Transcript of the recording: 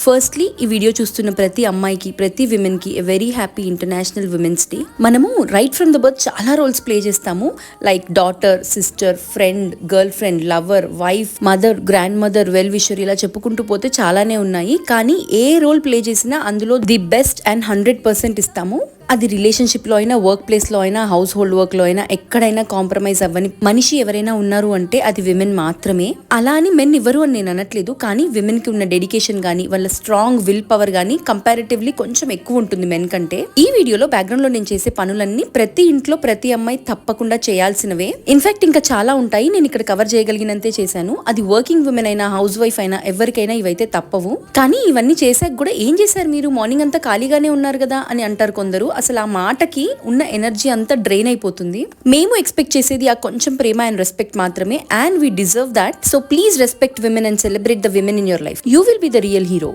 Firstly ఈ video చూస్తున్న ప్రతి అమ్మాయికి, ప్రతి విమెన్ కి very happy international women's day. మనము రైట్ ఫ్రమ్ ద బర్త్ చాలా రోల్స్ ప్లే చేస్తాము. Like daughter, sister, friend, girl friend, lover, wife, mother, grand mother, well wisher, ఇలా చెప్పుకుంటూ పోతే చాలానే ఉన్నాయి. కానీ ఏ రోల్ ప్లే చేసినా అందులో ది బెస్ట్ అండ్ 100% ఇస్తాము. అది రిలేషన్షిప్లో అయినా, వర్క్ ప్లేస్లో అయినా, హౌస్ హోల్డ్ వర్క్లో అయినా, ఎక్కడైనా కాంప్రమైజ్ అవ్వని మనిషి ఎవరైనా ఉన్నారు అంటే అది విమెన్ మాత్రమే. అలా అని మెన్ ఇవ్వరు అని నేను అనట్లేదు, కానీ విమెన్కి ఉన్న డెడికేషన్ కానీ, వాళ్ళ స్ట్రాంగ్ విల్ పవర్ కానీ కంపారిటివ్లీ కొంచెం ఎక్కువ ఉంటుంది మెన్ కంటే. ఈ వీడియోలో బ్యాక్గ్రౌండ్లో నేను చేసే పనులన్నీ ప్రతి ఇంట్లో ప్రతి అమ్మాయి తప్పకుండా చేయాల్సినవే. ఇన్ఫాక్ట్ ఇంకా చాలా ఉంటాయి, నేను ఇక్కడ కవర్ చేయగలిగినంతే చేశాను. అది వర్కింగ్ విమెన్ అయినా, హౌస్ వైఫ్ అయినా, ఎవరికైనా ఇవైతే తప్పవు. కానీ ఇవన్నీ చేశాక కూడా ఏం చేశారు మీరు, మార్నింగ్ అంతా ఖాళీగానే ఉన్నారు కదా అని అంటారు కొందరు. అసలు ఆ మాటకి ఉన్న ఎనర్జీ అంతా డ్రైన్ అయిపోతుంది. మేము ఎక్స్పెక్ట్ చేసేది ఆ కొంచెం ప్రేమ అండ్ రెస్పెక్ట్ మాత్రమే, and we deserve that. So please respect women and celebrate the women in your life. You will be the real hero.